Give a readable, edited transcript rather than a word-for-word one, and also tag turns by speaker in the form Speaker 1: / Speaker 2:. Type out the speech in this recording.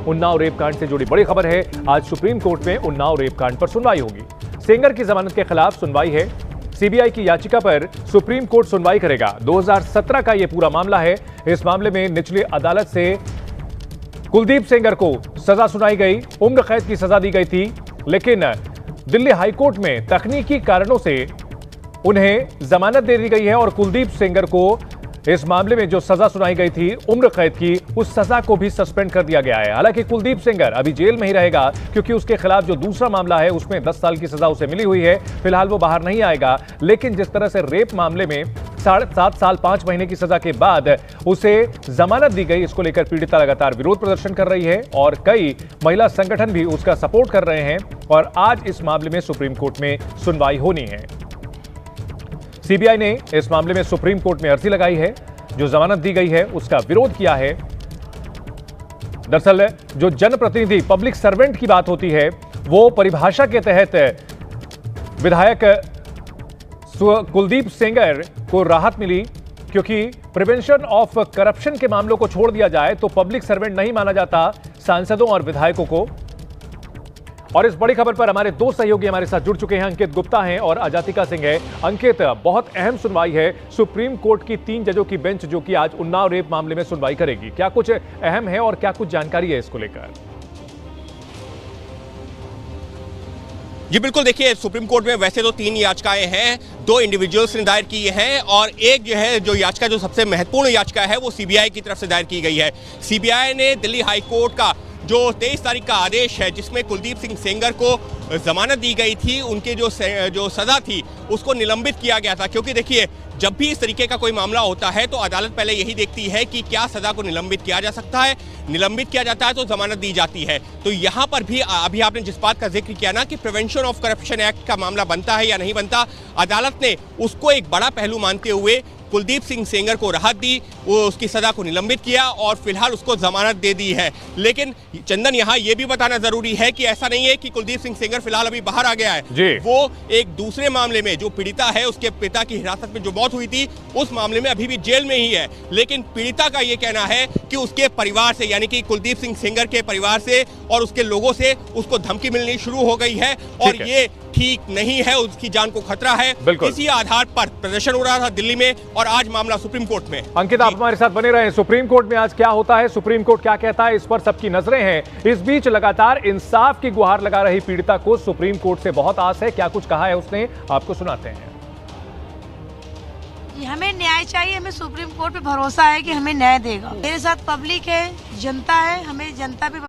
Speaker 1: Unnao rape कांड से जुड़ी बड़ी खबर है। आज सुप्रीम कोर्ट में उन्नाव रेप कांड पर सुनवाई होगी। सेंगर की जमानत के खिलाफ सुनवाई है। सीबीआई की याचिका पर सुप्रीम कोर्ट सुनवाई करेगा। 2017 का यह पूरा मामला है। इस मामले में निचली अदालत से कुलदीप सेंगर को सजा सुनाई गई, उम्र कैद की सजा दी गई थी, लेकिन दिल्ली हाईकोर्ट में तकनीकी कारणों से उन्हें जमानत दे दी गई है और कुलदीप सेंगर को इस मामले में जो सजा सुनाई गई थी उम्र कैद की, उस सजा को भी सस्पेंड कर दिया गया है। हालांकि कुलदीप सेंगर अभी जेल में ही रहेगा, क्योंकि उसके खिलाफ जो दूसरा मामला है उसमें 10 साल की सजा उसे मिली हुई है। फिलहाल वो बाहर नहीं आएगा। लेकिन जिस तरह से रेप मामले में 7.5 साल 5 महीने की सजा के बाद उसे जमानत दी गई, इसको लेकर पीड़िता लगातार विरोध प्रदर्शन कर रही है और कई महिला संगठन भी उसका सपोर्ट कर रहे हैं। और आज इस मामले में सुप्रीम कोर्ट में सुनवाई होनी है। सीबीआई ने इस मामले में सुप्रीम कोर्ट में अर्जी लगाई है। जो जमानत दी गई है उसका विरोध किया है। दरअसल जो जनप्रतिनिधि पब्लिक सर्वेंट की बात होती है, वो परिभाषा के तहत विधायक कुलदीप सेंगर को राहत मिली, क्योंकि प्रिवेंशन ऑफ करप्शन के मामलों को छोड़ दिया जाए तो पब्लिक सर्वेंट नहीं माना जाता सांसदों और विधायकों को। और इस बड़ी खबर पर हमारे दो सहयोगी हमारे साथ जुड़ चुके हैं। अंकित गुप्ता हैं और अजातिका सिंह है। अंकित, बहुत अहम सुनवाई है। सुप्रीम कोर्ट की 3 जजों की बेंच जो कि आज उन्नाव रेप मामले में सुनवाई करेगी, क्या कुछ अहम है और क्या कुछ जानकारी है इसको लेकर?
Speaker 2: जी बिल्कुल, देखिए सुप्रीम कोर्ट में वैसे तो 3 याचिकाएं हैं, 2 इंडिविजुअल्स ने दायर की हैं और एक जो है जो याचिका जो सबसे महत्वपूर्ण याचिका है वो सीबीआई की तरफ से दायर की गई है। सीबीआई ने दिल्ली हाई कोर्ट का जो 23 तारीख का आदेश है जिसमें कुलदीप सिंह सेंगर को जमानत दी गई थी, उनके जो सजा थी उसको निलंबित किया गया था। क्योंकि देखिए जब भी इस तरीके का कोई मामला होता है तो अदालत पहले यही देखती है कि क्या सजा को निलंबित किया जा सकता है। निलंबित किया जाता है तो जमानत दी जाती है। तो यहाँ पर भी अभी आपने जिस बात का जिक्र किया ना कि प्रिवेंशन ऑफ करप्शन एक्ट का मामला बनता है या नहीं बनता, अदालत ने उसको एक बड़ा पहलू मानते हुए कुलदीप सिंह सेंगर को राहत दी, वो उसकी सजा को निलंबित किया और फिलहाल उसको जमानत दे दी है। लेकिन चंदन, यहाँ ये भी बताना जरूरी है कि ऐसा नहीं है कि कुलदीप सिंह सेंगर फिलहाल अभी बाहर आ गया है। वो एक दूसरे मामले में जो पीड़िता है उसके पिता की हिरासत में जो मौत हुई थी उस मामले में अभी भी जेल में ही है। लेकिन पीड़िता का ये कहना है कि उसके परिवार से, यानी कि कुलदीप सिंह सेंगर के परिवार से और उसके लोगों से उसको धमकी मिलनी शुरू हो गई है और ये ठीक नहीं है, उसकी जान को खतरा है। इसी आधार पर प्रदर्शन हो रहा था दिल्ली में और आज मामला सुप्रीम कोर्ट में।
Speaker 1: अंकित, आप हमारे साथ बने रहे। सुप्रीम कोर्ट में आज क्या होता है, सुप्रीम कोर्ट क्या कहता है, इस पर सबकी नजरें हैं। इस बीच लगातार इंसाफ की गुहार लगा रही पीड़िता को सुप्रीम कोर्ट से बहुत आस है। क्या कुछ कहा है उसने, आपको सुनाते हैं।
Speaker 3: हमें न्याय चाहिए, हमें सुप्रीम कोर्ट पे भरोसा है कि हमें न्याय देगा। मेरे साथ पब्लिक है, जनता है, हमें जनता पे